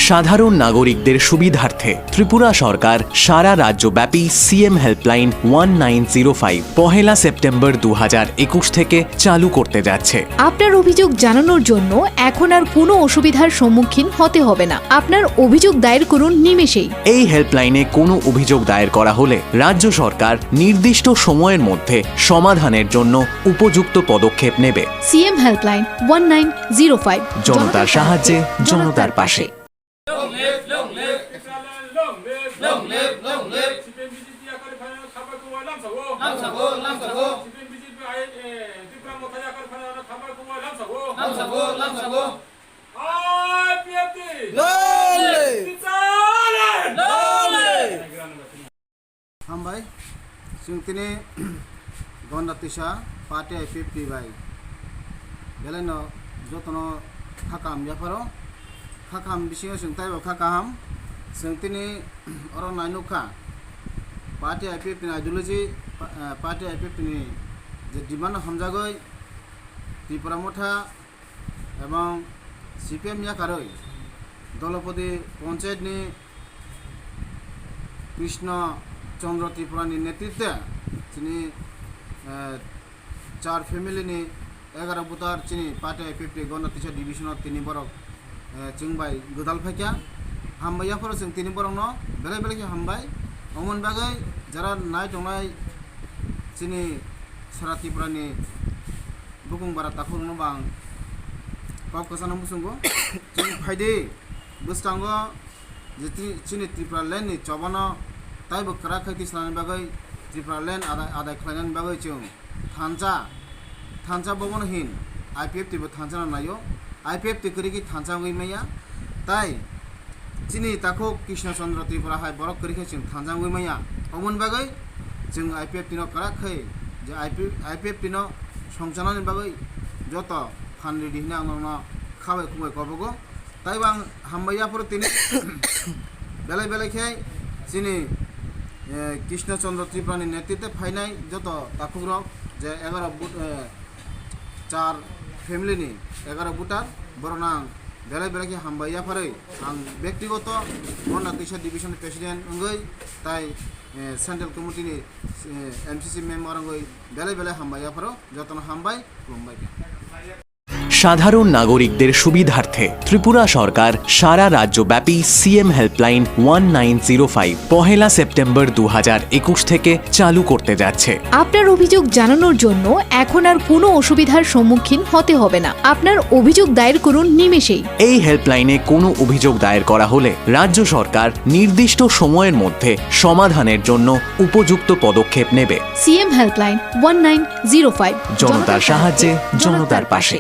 সাধারণ নাগরিকদের সুবিধার্থে ত্রিপুরা সরকার সারা রাজ্যব্যাপী সিএম হেল্পলাইন 1905 পহেলা সেপ্টেম্বর 2021 থেকে চালু করতে যাচ্ছে। আপনার অভিযোগ জানানোর জন্য এখন আর কোনো অসুবিধার সম্মুখীন হতে হবে না। আপনার অভিযোগ দায়ের করুন নিমেষেই। এই হেল্পলাইনে কোনো অভিযোগ দায়ের করা হলে রাজ্য সরকার নির্দিষ্ট সময়ের মধ্যে সমাধানের জন্য উপযুক্ত পদক্ষেপ নেবে। সিএম হেল্পলাইন 1905, জনতার সাহায্যে জনতার পাশে। हामबाय जों दिनै गन्डातिसा पार्टी आइपिएफटि बाय बेलायनो जतनो खाकाम जाफारो खाकाम बिसिङाव जों ताइबो खाकाम जों दिनै अर नायनुखा पार्टी आइपिएफटि आइडियोलॉजी पार्टी आइपिएफटि जे डिमान्ड हमजागै त्रिपुरा मथा एवं सीपीएम याकारै दलपति पंचायतनि कृष्ण चंद्र त्रिपुरानि नेतृत्वे चिनी 4 फेमिलिनि 11 बुथार चिनी पार्टी आइपिएफटि गन्डातिसा डिविजनाव 3 बरक जोंबाय गोदाल फाइका हामबायाफोर जों 3 बरकनो बेले बेले हामबाय अमन बागै जरा नाय दंनाय चिनी सारा त्रिपुरानि बुकुं बारा ताखुनो बां पाप कसाना मुसुंगो जों फायदे बुस्तांगो जे चिनी त्रिपुरा लेननि चबानो ताइबो करा खैति सानानि बागै त्रिपुरा लेन आदाय खालायनायनि बागै जों थानसा बगन हिन आइपिएफटि बो थानसा नायो आइपिएफटि करिकि थानसा गइमाया ताइ चिनी ताखो कृष्ण चंद्र त्रिपुरा हाय बरक करिकि जों थानसा गइमाया अमन बागै जों आइपिएफटि न करा खै जे आइपिएफटि न संचानानि बागै जत फान रेडि हिना आंनो खाबाय खुबाय कबगो ताइ बां हामबायाफोर तिनि बेले बेले खाय चिनी कृष्ण चंद्र त्रिपुरानि नेतृत्वे फाइनाय जत ताखुग्रक जे 4 फेमिलिनि 11 बुटार बरनां बेले बेले हामबायाफोरै आं व्यक्तिगत गन्डातिसा डिविजन प्रेसिडेंट अंगै ताइ सेंट्रल कमिटिनि एमसीसी मेम्बर अंगै बेले बेले हामबायाफोर जतन हामबाय खुलुमबाय। সাধারণ নাগরিকদের সুবিধার্থে ত্রিপুরা সরকার সারা রাজ্যব্যাপী সিএম হেল্পলাইন 1905 পহেলা সেপ্টেম্বর 2021 থেকে চালু করতে যাচ্ছে। আপনার অভিযোগ জানানোর জন্য এখন আর কোনো অসুবিধার সম্মুখীন হতে হবে না। আপনার অভিযোগ দায়ের করুন নিমেষেই। এই হেল্পলাইনে কোনো অভিযোগ দায়ের করা হলে রাজ্য সরকার নির্দিষ্ট সময়ের মধ্যে সমাধানের জন্য উপযুক্ত পদক্ষেপ নেবে। সিএম হেল্পলাইন 1905, জনতার সাহায্যে জনতার পাশে।